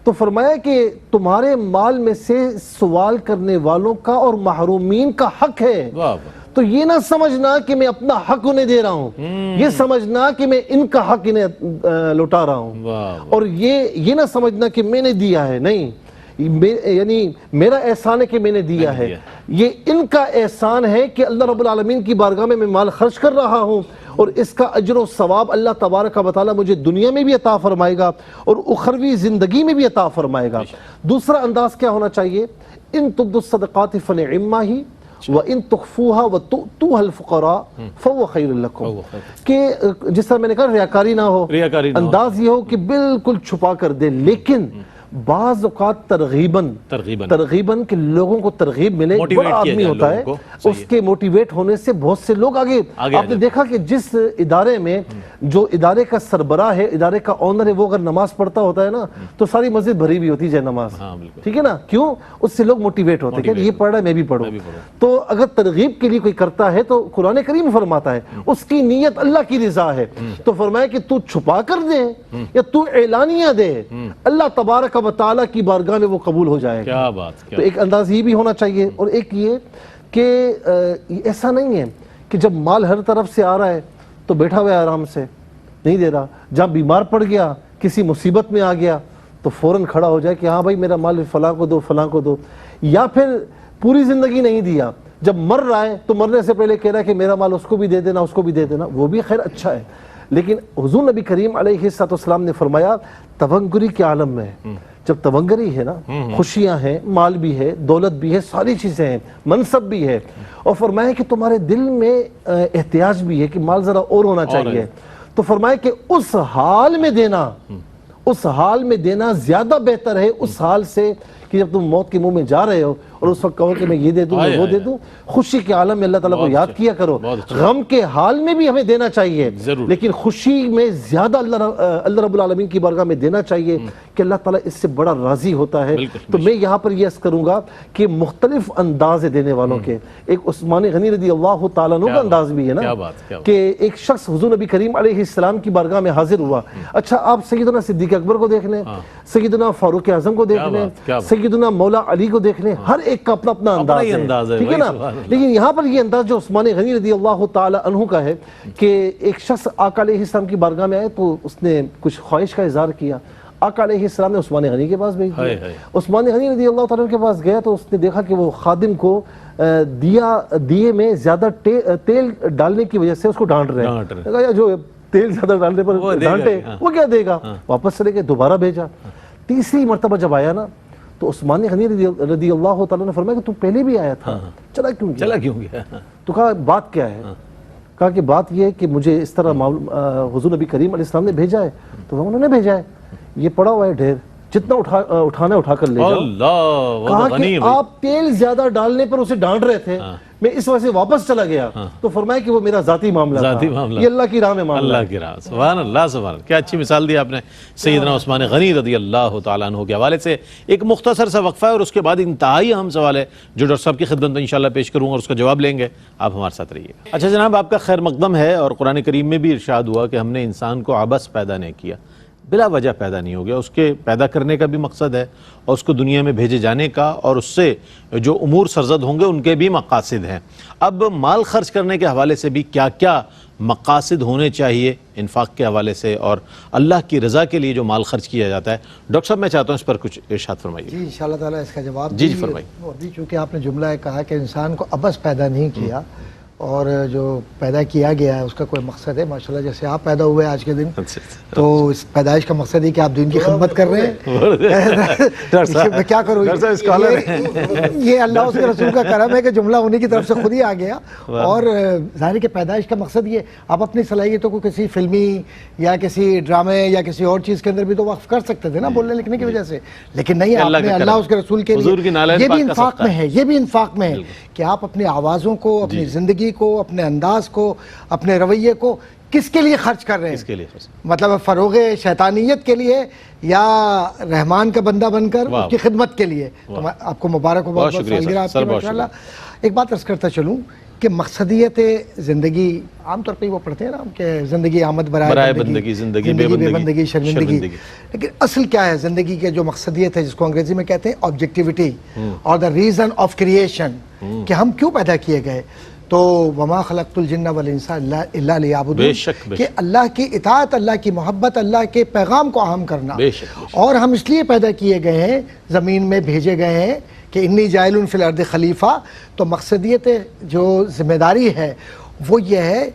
تو فرمایا کہ تمہارے مال میں سے سوال کرنے والوں کا اور محرومین کا حق ہے، تو یہ نہ سمجھنا کہ میں اپنا حق انہیں دے رہا ہوں، یہ سمجھنا کہ میں ان کا حق انہیں لوٹا رہا ہوں، اور یہ نہ سمجھنا کہ میں نے دیا ہے، نہیں، یعنی میرا احسان ہے کہ میں نے دیا ہے، یہ ان کا احسان ہے کہ اللہ رب العالمین کی بارگاہ میں مال خرچ کر رہا ہوں اور اس کا اجر و ثواب اللہ تبارک و تعالیٰ مجھے دنیا میں بھی عطا فرمائے گا اور اخروی زندگی میں بھی عطا فرمائے گا۔ دوسرا انداز کیا ہونا چاہیے؟ ان تبدوا الصدقات فنعما ہی وَإِن تُخْفُوهَا وَتُؤْتُوهَا الْفُقَرَاءَ فَهُوَ خَيْرٌ لَكُمْ، کہ جس طرح میں نے کہا ریاکاری نہ ہو، انداز یہ ہو کہ بالکل چھپا کر دے، لیکن بعض اوقات ترغیباً کہ لوگوں کو ترغیب ملے، بڑا آدمی ہوتا ہے، اس کے موٹیویٹ ہونے سے بہت سے لوگ آگے، آپ نے دیکھا کہ جس ادارے میں جو ادارے کا سربراہ ہے، ادارے کا اونر ہے، وہ اگر نماز پڑھتا ہوتا ہے نا تو ساری مسجد بھری بھی ہوتی ہے نماز، ٹھیک ہے نا، کیوں؟ اس سے لوگ موٹیویٹ ہوتے ہیں کہ یہ پڑھ رہا ہے میں بھی پڑھوں، تو اگر ترغیب کے لیے کوئی کرتا ہے تو قرآن کریم فرماتا ہے اس کی نیت اللہ کی رضا ہے، تو فرمایا کہ تو چھپا کر دے یا تو اعلانیہ دے، اللہ تبارک و تعالیٰ کی بارگاہ میں وہ قبول ہو جائے گا۔ تو ایک انداز یہ بھی ہونا چاہیے، اور ایک یہ کہ ایسا نہیں ہے کہ جب مال ہر طرف سے آ رہا ہے تو بیٹھا ہوا ہے آرام سے نہیں دے رہا، جب بیمار پڑ گیا، کسی مصیبت میں آ گیا تو فوراً کھڑا ہو جائے کہ ہاں بھائی میرا مال فلاں کو دو، فلاں کو دو، یا پھر پوری زندگی نہیں دیا، جب مر رہا ہے تو مرنے سے پہلے کہہ رہا ہے کہ میرا مال اس کو بھی دے دینا، اس کو بھی دے دینا، وہ بھی خیر اچھا ہے، لیکن حضور نبی کریم علیہ السلام نے فرمایا تونگری کے عالم میں، جب تونگری ہے نا، خوشیاں ہیں، مال بھی ہے، دولت بھی ہے، ساری چیزیں ہیں، منصب بھی ہے، اور فرمایا کہ تمہارے دل میں احتیاج بھی ہے کہ مال ذرا اور ہونا چاہیے، تو فرمایا کہ اس حال میں دینا، اس حال میں دینا زیادہ بہتر ہے اس حال سے کہ جب تم موت کے منہ میں جا رہے ہو اور اس وقت کہو کہ میں یہ دے دوں، میں وہ دے دوں۔ خوشی کے عالم میں اللہ تعالیٰ کو یاد کیا کرو، غم کے حال میں بھی ہمیں دینا چاہیے، لیکن خوشی میں زیادہ اللہ رب العالمین کی بارگاہ میں دینا چاہیے کہ اللہ تعالیٰ اس سے بڑا راضی ہوتا ہے۔ تو میں یہاں پر یہ عرض کروں گا کہ مختلف انداز دینے والوں کے، ایک عثمان غنی رضی اللہ تعالیٰ عنہ کا انداز بھی ہے نا، کہ ایک شخص حضور نبی کریم علیہ السلام کی بارگاہ میں حاضر ہوا، اچھا آپ سیدنا صدیق اکبر کو دیکھ لیں، سیدنا فاروق اعظم کو دیکھ لیں، سیدنا مولا علی کو دیکھ لیں، ہر ایک کا اپنا اپنا انداز ہے، ٹھیک ہے نا، لیکن یہاں پر یہ انداز جو عثمان غنی رضی اللہ تعالی عنہ کا ہے کہ ایک شخص آقا علیہ السلام کی بارگاہ میں آئے تو اس نے کچھ خواہش کا اظہار کیا، آقا علیہ السلام نے عثمان غنی کے پاس بھیج دیا، عثمان غنی رضی اللہ تعالیٰ کے پاس گیا تو اس نے دیکھا کہ وہ خادم کو دیے میں زیادہ تیل ڈالنے کی وجہ سے اس کو ڈانٹ رہے ہیں، جو تیل زیادہ ڈالنے پر ڈانٹے وہ کیا دے گا، واپس چلے گئے، دوبارہ بھیجا، تیسری مرتبہ جب آیا نا تو عثمان غنی رضی اللہ تعالیٰ نے فرمایا کہ تو پہلے بھی آیا تھا، چلا کیوں گیا؟ تو کہا بات کیا ہے؟ کہا کہ بات یہ ہے کہ مجھے اس طرح حضور نبی کریم علیہ السلام نے بھیجا ہے، تو انہوں نے بھیجا ہے، یہ پڑا ہوا ہے ڈھیر، جتنا اٹھانا اٹھا کر لے جاؤ۔ کہا کہ آپ تیل زیادہ ڈالنے پر اسے ڈانٹ رہے تھے، میں اس وجہ سے واپس چلا گیا تو فرمایا کہ وہ میرا ذاتی معاملہ تھا، یہ اللہ کی راہ میں معاملہ، اللہ کی راہ. سبحان اللہ سبحان اللہ. کیا اچھی مثال دی آپ نے سیدنا عثمان غنی رضی اللہ تعالیٰ عنہ کے حوالے سے. ایک مختصر سا وقفہ ہے اور اس کے بعد انتہائی اہم سوال ہے جو ڈاکٹر صاحب کی خدمت میں انشاءاللہ پیش کروں گا اور اس کا جواب لیں گے. آپ ہمارے ساتھ رہیے. اچھا جناب، آپ کا خیر مقدم ہے اور قرآن کریم میں بھی ارشاد ہوا کہ ہم نے انسان کو عبث پیدا نہیں کیا، بلا وجہ پیدا نہیں ہو گیا. اس کے پیدا کرنے کا بھی مقصد ہے اور اس کو دنیا میں بھیجے جانے کا، اور اس سے جو امور سرزد ہوں گے ان کے بھی مقاصد ہیں. اب مال خرچ کرنے کے حوالے سے بھی کیا کیا مقاصد ہونے چاہیے انفاق کے حوالے سے، اور اللہ کی رضا کے لیے جو مال خرچ کیا جاتا ہے؟ ڈاکٹر صاحب میں چاہتا ہوں اس پر کچھ ارشاد فرمائیے. جی انشاءاللہ تعالیٰ اس کا جواب جی فرمائیے. ابھی چونکہ آپ نے جملہ کہا کہ انسان کو عبث پیدا نہیں کیا، اور جو پیدا کیا گیا ہے اس کا کوئی مقصد ہے. ماشاءاللہ جیسے آپ پیدا ہوئے آج کے دن، تو اس پیدائش کا مقصد ہے کہ آپ دین کی خدمت کر رہے ہیں. میں کیا کروں، یہ اللہ اس کے رسول کا کرم ہے کہ جملہ انہی کی طرف سے خود ہی آ گیا. اور ظاہر کہ پیدائش کا مقصد یہ، آپ اپنی صلاحیتوں کو کسی فلمی یا کسی ڈرامے یا کسی اور چیز کے اندر بھی تو وقف کر سکتے تھے نا بولنے لکھنے کی وجہ سے، لیکن نہیں، آپ نے اللہ اس کے رسول کے لیے، یہ بھی انفاق میں ہے، یہ بھی انفاق میں ہے کہ آپ اپنی آوازوں کو، اپنی زندگی کو، اپنے انداز کو، اپنے رویے کو کس کے لیے خرچ کر رہے ہیں؟ کس کے لیے خرچ؟ مطلب فروغ شیطانیت کے لیے یا رحمان کا بندہ بن کر اس کی خدمت کے لیے؟ تو آپ کو مبارک ہو، بہت بہت سالگرہ آپ کی ماشاءاللہ. ایک بات عرض کرتا چلوں کہ مقصدیت زندگی عام طور پہ وہ پڑھتے ہیں نا کہ زندگی آمد برائے بندگی، زندگی بے بندگی شرمندگی، لیکن اصل کیا ہے زندگی کے جو مقصدیت ہے جس کو انگریزی میں کہتے ہیں آبجیکٹیوٹی اور دا ریزن آف کریشن، کہ ہم کیوں پیدا کیے گئے. تو وما خلقت الجن والانس الا لیعبدون، کہ اللہ کی اطاعت، اللہ کی محبت، اللہ کے پیغام کو عام کرنا. اور ہم اس لیے پیدا کیے گئے ہیں، زمین میں بھیجے گئے ہیں کہ انی جاعل فی الارض خلیفہ. تو مقصدیت جو ذمہ داری ہے وہ یہ ہے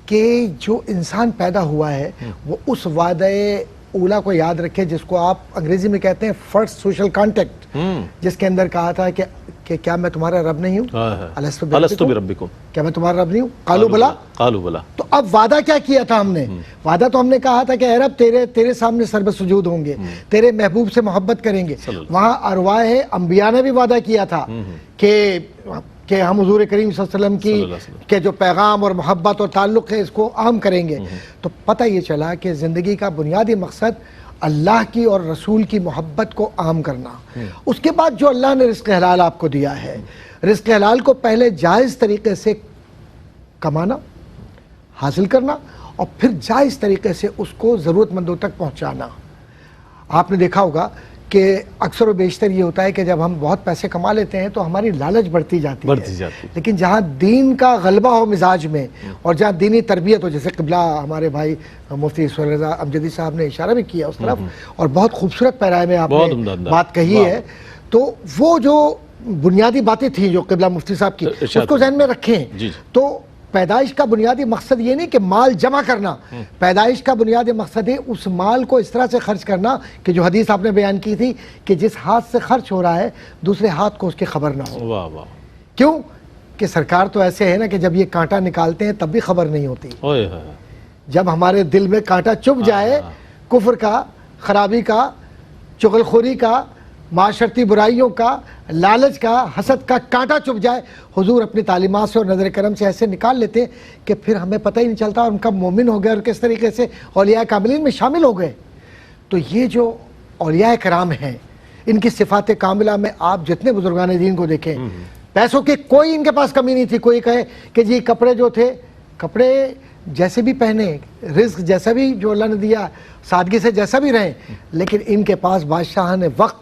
کہ جو انسان پیدا ہوا ہے وہ اس وعدہ اولا کو یاد رکھے جس کو آپ انگریزی میں کہتے ہیں فرسٹ سوشل کانٹیکٹ، جس کے اندر کہا تھا کہ کیا میں تمہارا رب نہیں ہوں؟ الستو بربکم، کیا میں تمہارا رب نہیں ہوں؟ قالوا بلا، قالوا بلا. تو اب وعدہ کیا کیا تھا ہم نے؟ وعدہ تو ہم نے کہا تھا کہ اے رب تیرے سامنے سر بسجود ہوں گے، تیرے محبوب سے محبت کریں گے. وہاں ارواح انبیاء نے بھی وعدہ کیا تھا کہ ہم حضور کریم صلی اللہ علیہ وسلم کی جو پیغام اور محبت اور تعلق ہے اس کو عام کریں گے. تو پتہ یہ چلا کہ زندگی کا بنیادی مقصد اللہ کی اور رسول کی محبت کو عام کرنا. اس کے بعد جو اللہ نے رزق حلال آپ کو دیا ہے، رزق حلال کو پہلے جائز طریقے سے کمانا، حاصل کرنا، اور پھر جائز طریقے سے اس کو ضرورت مندوں تک پہنچانا. آپ نے دیکھا ہوگا کہ اکثر و بیشتر یہ ہوتا ہے کہ جب ہم بہت پیسے کما لیتے ہیں تو ہماری لالچ بڑھتی جاتی ہے، لیکن جہاں دین کا غلبہ ہو مزاج میں اور جہاں دینی تربیت ہو، جیسے قبلہ ہمارے بھائی مفتی سہیل رضا امجدی صاحب نے اشارہ بھی کیا اس طرف، اور بہت خوبصورت پیرائے میں آپ نے بات کہی ہے. تو وہ جو بنیادی باتیں تھیں جو قبلہ مفتی صاحب کی، اس کو ذہن میں رکھیں. تو پیدائش کا بنیادی مقصد یہ نہیں کہ مال جمع کرنا، پیدائش کا بنیادی مقصد ہے اس مال کو اس طرح سے خرچ کرنا کہ جو حدیث آپ نے بیان کی تھی کہ جس ہاتھ سے خرچ ہو رہا ہے دوسرے ہاتھ کو اس کی خبر نہ ہو. کیوں کہ سرکار تو ایسے ہے نا کہ jب یہ کانٹا نکالتے ہیں تب بھی خبر نہیں ہوتی. جب ہمارے دل میں کانٹا چبھ جائے کفر کا، خرابی کا، چغل خوری کا، معاشرتی برائیوں کا، لالچ کا، حسد کا کانٹا چبھ جائے، حضور اپنی تعلیمات سے اور نظر کرم سے ایسے نکال لیتے کہ پھر ہمیں پتہ ہی نہیں چلتا اور ان کا مومن ہو گئے اور کس طریقے سے اولیاء کاملین میں شامل ہو گئے. تو یہ جو اولیاء کرام ہیں ان کی صفات کاملہ میں آپ جتنے بزرگان دین کو دیکھیں، پیسوں کی کوئی ان کے پاس کمی نہیں تھی. کوئی کہے کہ جی کپڑے جو تھے، کپڑے جیسے بھی پہنے، رزق جیسا بھی جو اللہ نے دیا، سادگی سے جیسا بھی رہیں، لیکن ان کے پاس بادشاہ نے وقت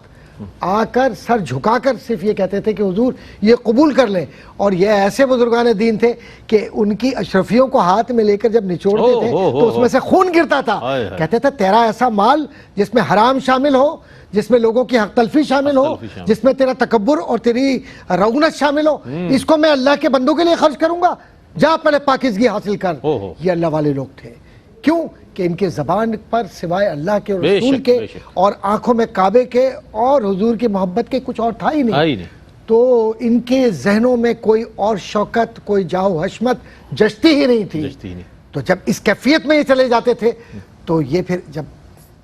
آ کر سر جھکا کر صرف یہ کہتے تھے کہ حضور یہ قبول کر لیں. اور یہ ایسے بزرگان دین تھے کہ ان کی اشرفیوں کو ہاتھ میں لے کر جب نچوڑتے تھے تو اس میں سے خون گرتا تھا. کہتے تھے تیرا ایسا مال جس میں حرام شامل ہو، جس میں لوگوں کی حق تلفی شامل ہو، جس میں تیرا تکبر اور تیری رعونت شامل ہو، اس کو میں اللہ کے بندوں کے لیے خرچ کروں گا، جا پہلے پاکیزگی حاصل کر. یہ اللہ والے لوگ تھے. کیوں کہ ان کے زبان پر سوائے اللہ کے اور رسول کے اور آنکھوں میں کعبے کے اور حضور کی محبت کے کچھ اور تھا ہی نہیں. تو ان کے ذہنوں میں کوئی اور شوکت، کوئی جاؤ حشمت جچتی ہی نہیں تھی. تو جب اس کیفیت میں یہ چلے جاتے تھے تو یہ پھر جب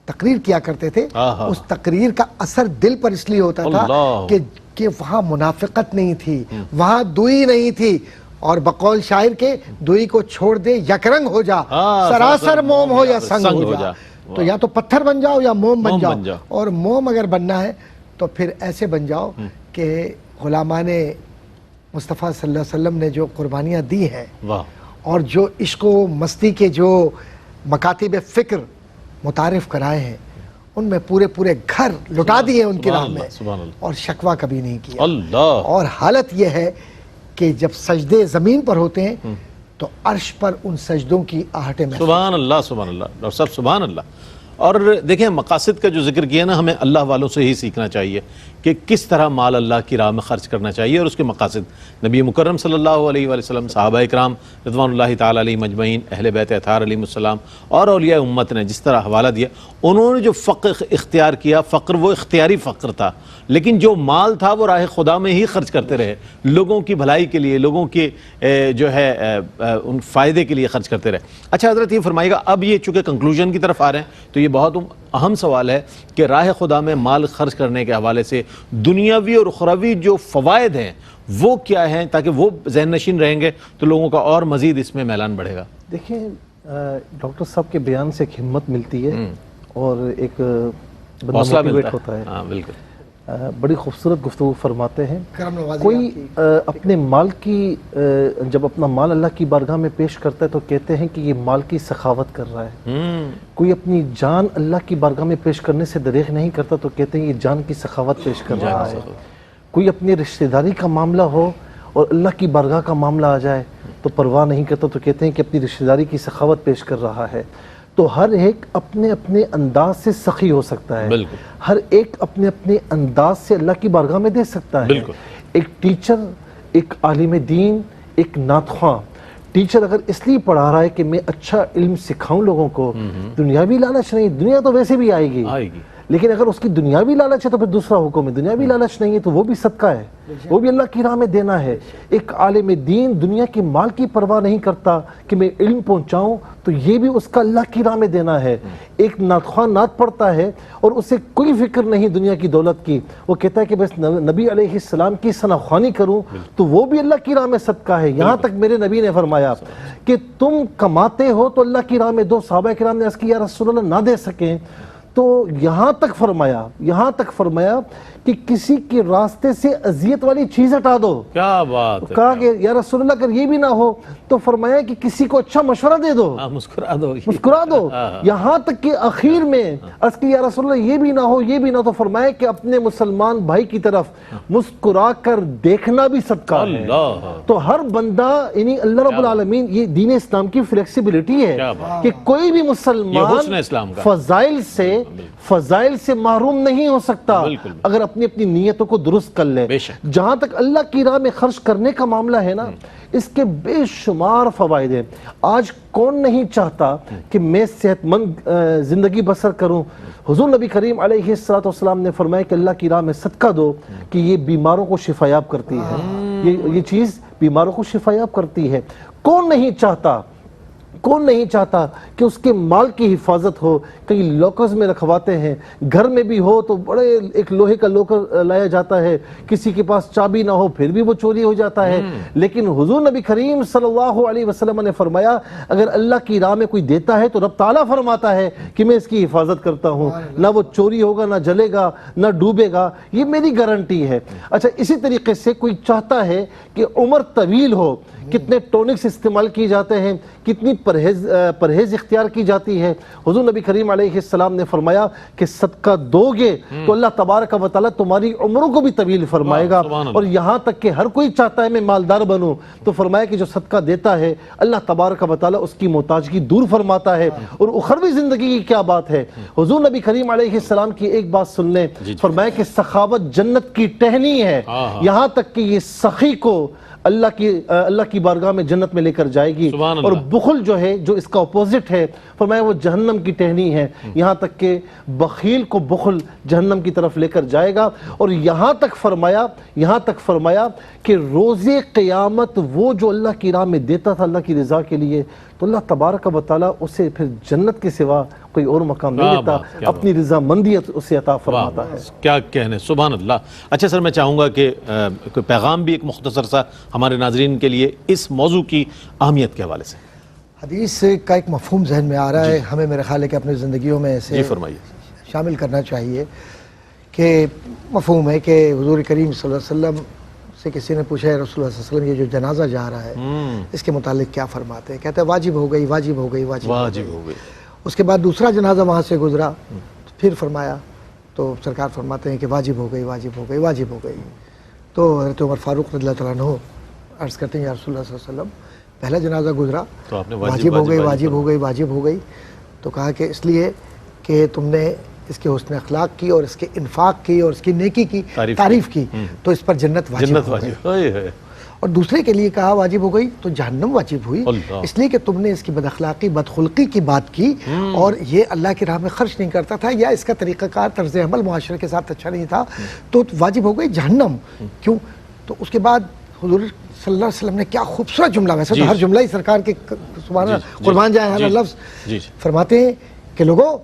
تقریر کیا کرتے تھے اس تقریر کا اثر دل پر اس لیے ہوتا تھا کہ کہ وہاں منافقت نہیں تھی، وہاں دوئی نہیں تھی، اور بقول شاعر کے دوئی کو چھوڑ دے یکرنگ ہو جا، سراسر موم ہو یا سنگ ہو جا. تو یا تو پتھر بن جاؤ یا موم بن جاؤ، اور موم اگر بننا ہے تو پھر ایسے بن جاؤ کہ غلامان مصطفیٰ صلی اللہ علیہ وسلم نے جو قربانیاں دی ہیں اور جو عشق و مستی کے جو مکاتب فکر متعارف کرائے ہیں، ان میں پورے پورے گھر لٹا دیے ان کی راہ میں، اور شکوہ کبھی نہیں کیا. اور حالت یہ ہے کہ جب سجدے زمین پر ہوتے ہیں تو عرش پر ان سجدوں کی آہٹیں محسوس. سبحان اللہ، سبحان اللہ ڈاکٹر صاحب، سبحان اللہ. اور دیکھیں مقاصد کا جو ذکر کیا نا، ہمیں اللہ والوں سے ہی سیکھنا چاہیے کہ کس طرح مال اللہ کی راہ میں خرچ کرنا چاہیے، اور اس کے مقاصد نبی مکرم صلی اللہ علیہ وآلہ وسلم، صحابہ اکرام رضوان اللہ تعالیٰ علیہ مجمعین، اہل بیت اطہار علیہ السلام، اور اولیاء امت نے جس طرح حوالہ دیا، انہوں نے جو فقر اختیار کیا، فقر وہ اختیاری فقر تھا، لیکن جو مال تھا وہ راہ خدا میں ہی خرچ کرتے رہے، لوگوں کی بھلائی کے لیے، لوگوں کے جو ہے ان فائدے کے لیے خرچ کرتے رہے. اچھا حضرت یہ فرمائیے گا، اب یہ چونکہ کنکلوژن کی طرف آ رہے ہیں تو یہ بہت اہم سوال ہے کہ راہ خدا میں مال خرچ کرنے کے حوالے سے دنیاوی اور اخروی جو فوائد ہیں وہ کیا ہیں، تاکہ وہ ذہن نشین رہیں گے تو لوگوں کا اور مزید اس میں میلان بڑھے گا. دیکھیں ڈاکٹر صاحب کے بیان سے ایک ہمت ملتی ہے اور ایک حوصلہ ملتا ہوتا ہے. ہاں بالکل، بڑی خوبصورت گفتگو فرماتے ہیں. کوئی اپنے مال کی جب اپنا مال اللہ کی بارگاہ میں پیش کرتا ہے تو کہتے ہیں کہ یہ مال کی سخاوت کر رہا ہے. کوئی اپنی جان اللہ کی بارگاہ میں پیش کرنے سے دریغ نہیں کرتا تو کہتے ہیں یہ جان کی سخاوت پیش کر رہا ہے. کوئی اپنی رشتہ داری کا معاملہ ہو اور اللہ کی بارگاہ کا معاملہ آ جائے تو پرواہ نہیں کرتا تو کہتے ہیں کہ اپنی رشتہ داری کی سخاوت پیش کر رہا ہے. تو ہر ایک اپنے اپنے انداز سے سخی ہو سکتا ہے، ہر ایک اپنے اپنے انداز سے اللہ کی بارگاہ میں دے سکتا ہے. ایک ٹیچر، ایک عالم دین، ایک نعت خواں، ٹیچر اگر اس لیے پڑھا رہا ہے کہ میں اچھا علم سکھاؤں لوگوں کو، دنیاوی لالچ نہیں، دنیا تو ویسے بھی آئے گی، لیکن اگر اس کی دنیاوی لالچ ہے تو پھر دوسرا حکم ہے. دنیاوی لالچ نہیں ہے تو وہ بھی صدقہ ہے، وہ بھی اللہ کی راہ میں دینا ہے. ایک عالم دین دنیا کے مال کی پرواہ نہیں کرتا کہ میں علم پہنچاؤں تو یہ بھی اس کا اللہ کی راہ میں دینا ہے. ایک نعت خواں نعت پڑھتا ہے اور اسے کوئی فکر نہیں دنیا کی دولت کی، وہ کہتا ہے کہ بس نبی علیہ السلام کی ثنا خوانی کروں تو وہ بھی اللہ کی راہ میں صدقہ ہے. یہاں تک میرے نبی نے فرمایا کہ تم کماتے ہو تو اللہ کی راہ میں دو. صحابہ کرام نے عرض کی یا رسول اللہ نہ دے سکیں تو یہاں تک فرمایا کہ کسی کے راستے سے اذیت والی چیز ہٹا دو. کیا بات ہے. کہا کہ یا رسول اللہ اگر یہ بھی نہ ہو تو فرمایا کہ کسی کو اچھا مشورہ دے دو، مسکرا دو. یہاں تک کہ آخر میں عرض کی یا رسول اللہ یہ بھی نہ ہو، یہ بھی نہ ہو، تو فرمایا کہ اپنے مسلمان بھائی کی طرف مسکرا کر دیکھنا بھی صدقہ ہے. تو ہر بندہ، یعنی اللہ رب العالمین، یہ دین اسلام کی فلیکسیبلٹی ہے کہ کوئی بھی مسلمان فضائل سے محروم نہیں ہو سکتا اگر اپنی نیتوں کو درست کر لے. جہاں تک اللہ کی راہ میں خرچ کرنے کا معاملہ ہے نا، اس کے بے شمار فوائد ہیں. آج کون نہیں چاہتا کہ میں صحت مند زندگی بسر کروں. حضور نبی کریم علیہ السلام نے فرمایا کہ اللہ کی راہ میں صدقہ دو کہ یہ بیماروں کو شفایاب کرتی ہے، یہ چیز بیماروں کو شفایاب کرتی ہے. کون نہیں چاہتا کہ اس کے مال کی حفاظت ہو. کئی لوکرز میں رکھواتے ہیں، گھر میں بھی ہو تو بڑے ایک لوہے کا لوکر لایا جاتا ہے، کسی کے پاس چابی نہ ہو پھر بھی وہ چوری ہو جاتا ہے. لیکن حضور نبی کریم صلی اللہ علیہ وسلم نے فرمایا اگر اللہ کی راہ میں کوئی دیتا ہے تو رب تعالیٰ فرماتا ہے کہ میں اس کی حفاظت کرتا ہوں، نہ وہ چوری ہوگا، نہ جلے گا، نہ ڈوبے گا، یہ میری گارنٹی ہے. اچھا، اسی طریقے سے کوئی چاہتا ہے کہ عمر طویل ہو، کتنے ٹونکس استعمال کیے جاتے ہیں، کتنی پرہیز اختیار کی جاتی ہے. حضور نبی کریم علیہ السلام نے فرمایا کہ صدقہ دو گے تو اللہ تبارک و تعالیٰ تمہاری عمروں کو بھی طویل فرمائے گا. اور یہاں تک کہ ہر کوئی چاہتا ہے میں مالدار بنوں تو فرمایا کہ جو صدقہ دیتا ہے اللہ تبارک و تعالیٰ اس کی محتاجگی دور فرماتا ہے. اور اخروی زندگی کی کیا بات ہے، حضور نبی کریم علیہ السلام کی ایک بات سن لیں، فرمایا کہ سخاوت جنت کی ٹہنی ہے، یہاں تک کہ یہ سخی کو اللہ کی بارگاہ میں جنت میں لے کر جائے گی. اور بخل جو ہے، جو اس کا اپوزٹ ہے، فرمایا وہ جہنم کی ٹہنی ہے، یہاں تک کہ بخیل کو بخل جہنم کی طرف لے کر جائے گا. اور یہاں تک فرمایا کہ روز قیامت وہ جو اللہ کی راہ میں دیتا تھا اللہ کی رضا کے لیے، تو اللہ تبارک و تعالیٰ اسے پھر جنت کے سوا کوئی اور مقام نہیں دیتا، اپنی رضامندی اسے عطا فرماتا ہے۔ کیا کہنے، سبحان اللہ۔ اچھا سر، میں چاہوں گا کہ کوئی پیغام بھی ایک مختصر سا ہمارے ناظرین کے لیے اس موضوع کی اہمیت کے حوالے سے۔ حدیث کا ایک مفہوم ذہن میں آ رہا ہے، ہمیں میرے خیال ہے کہ اپنی زندگیوں میں اسے شامل کرنا چاہیے، کہ مفہوم ہے کہ حضور کریم صلی اللہ علیہ وسلم سے کسی نے پوچھا ہے رسول اللہ صلی اللہ علیہ وسلم یہ جو جنازہ جا رہا ہے اس کے متعلق کیا فرماتے ہیں؟ کہتے ہیں واجب ہو گئی، واجب ہو گئی، واجب ہو گئی۔ اس کے بعد دوسرا جنازہ وہاں سے گزرا، پھر فرمایا تو سرکار فرماتے ہیں کہ واجب ہو گئی، واجب ہو گئی، واجب ہو گئی۔ تو حضرت عمر فاروق رضی اللہ تعالیٰ عنہ عرض کرتے ہیں یا رسول اللہ صلی اللہ علیہ وسلم پہلا جنازہ گزرا، واجب ہو گئی، واجب ہو گئی، واجب ہو گئی، تو کہا کہ اس لیے کہ تم نے اس کے حسن اخلاق کی اور اس کے انفاق کی اور اس کی نیکی کی تعریف کی تو اس پر جنت واجب ہو گئی، اور دوسرے کے لیے کہا واجب ہو گئی تو جہنم واجب ہوئی، اس لیے کہ تم نے اس کی بد اخلاقی، بد خلقی کی بات کی اور یہ اللہ کی راہ میں خرچ نہیں کرتا تھا یا اس کا طریقہ کار، طرز عمل معاشرے کے ساتھ اچھا نہیں تھا، تو واجب ہو گئی جہنم۔ کیوں؟ تو اس کے بعد حضور صلی اللہ علیہ وسلم نے کیا خوبصورت جملہ، ویسے تو ہر جملہ ہی سرکار کے سبحان اللہ قربان جائے ہر لفظ، فرماتے ہیں کہ لوگو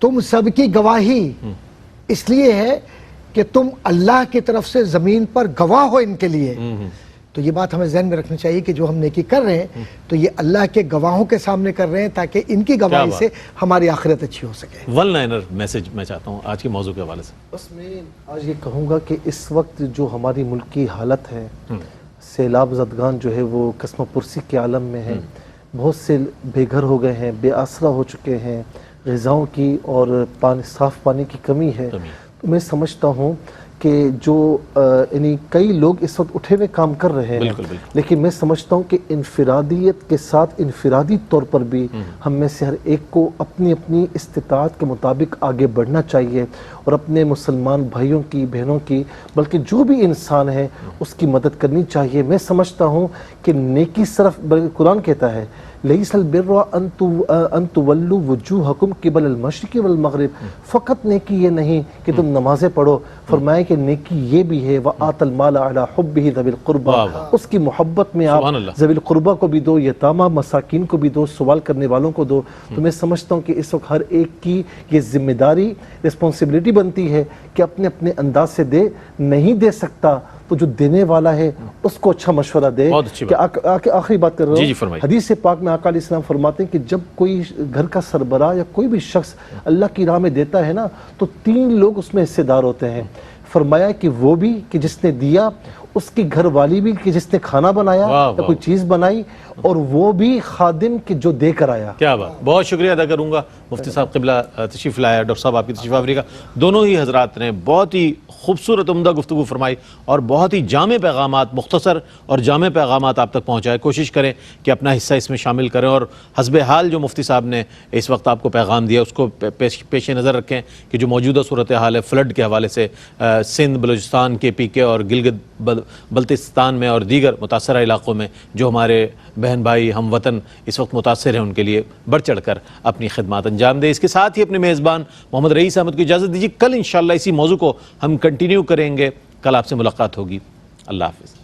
تم سب کی گواہی اس لیے ہے کہ تم اللہ کی طرف سے زمین پر گواہ ہو ان کے لیے۔ تو یہ بات ہمیں ذہن میں رکھنی چاہیے کہ جو ہم نیکی کر رہے ہیں تو یہ اللہ کے گواہوں کے سامنے کر رہے ہیں تاکہ ان کی گواہی سے ہماری آخرت اچھی ہو سکے۔ ون لائنر میسج میں چاہتا ہوں آج کے موضوع کے حوالے سے۔ بس میں آج یہ کہوں گا کہ اس وقت جو ہماری ملک کی حالت ہے، سیلاب زدگان جو ہے وہ قسم پرسی کے عالم میں ہے، بہت سے بے گھر ہو گئے ہیں، بے آسرا ہو چکے ہیں، غذاؤں کی اور صاف پانی کی کمی ہے۔ میں سمجھتا ہوں کہ جو یعنی کئی لوگ اس وقت اٹھے ہوئے کام کر رہے ہیں، لیکن میں سمجھتا ہوں کہ انفرادیت کے ساتھ انفرادی طور پر بھی ہم میں سے ہر ایک کو اپنی اپنی استطاعت کے مطابق آگے بڑھنا چاہیے اور اپنے مسلمان بھائیوں کی، بہنوں کی، بلکہ جو بھی انسان ہے اس کی مدد کرنی چاہیے۔ میں سمجھتا ہوں کہ نیکی صرف، قرآن کہتا ہے لیس البر ان تولوا وجوہکم قبل المشرق والمغرب، فقط نیکی یہ نہیں کہ تم نمازیں پڑھو، فرمایا کہ نیکی یہ بھی ہے وآت المال علی حبہ ذوی القربى، اس کی محبت میں آپ ذوی القربى کو بھی دو، یتامى مساکین کو بھی دو، سوال کرنے والوں کو دو۔ تو میں سمجھتا ہوں کہ اس وقت ہر ایک کی یہ ذمہ داری، رسپانسبلٹی بنتی ہے کہ اپنے اپنے انداز سے دے، نہیں دے سکتا تو جو دینے والا ہے اس کو اچھا مشورہ دے۔ کہ آخری بات کر رہا ہوں، حدیث پاک میں آقا علیہ السلام فرماتے ہیں کہ جب کوئی گھر کا سربراہ یا کوئی بھی شخص اللہ کی راہ میں دیتا ہے نا تو 3 لوگ اس میں حصے دار ہوتے ہیں۔ فرمایا کہ وہ بھی کہ جس نے دیا، اس کی گھر والی بھی کہ جس نے کھانا بنایا یا کوئی چیز بنائی، اور وہ بھی خادم کہ جو دے کر آیا۔ کیا بات، بہت شکریہ ادا کروں گا مفتی صاحب قبلہ تشریف لایا، ڈاکٹر صاحب آپ کی تشریف آوری کا، دونوں ہی حضرات نے بہت ہی خوبصورت عمدہ گفتگو فرمائی اور بہت ہی جامع پیغامات، مختصر اور جامع پیغامات آپ تک پہنچائے۔ کوشش کریں کہ اپنا حصہ اس میں شامل کریں اور حسب حال جو مفتی صاحب نے اس وقت آپ کو پیغام دیا اس کو پیش نظر رکھیں کہ جو موجودہ صورتحال ہے فلڈ کے حوالے سے سندھ، بلوچستان، KPK اور گلگت بلتستان میں اور دیگر متاثرہ علاقوں میں جو ہمارے بہن بھائی ہم وطن اس وقت متاثر ہیں، ان کے لیے بڑھ چڑھ کر اپنی خدمات انجام دیں۔ اس کے ساتھ ہی اپنے میزبان محمد رئیس احمد کو اجازت دیجیے، کل انشاءاللہ اسی موضوع کو ہم کنٹینیو کریں گے، کل آپ سے ملاقات ہوگی۔ اللہ حافظ۔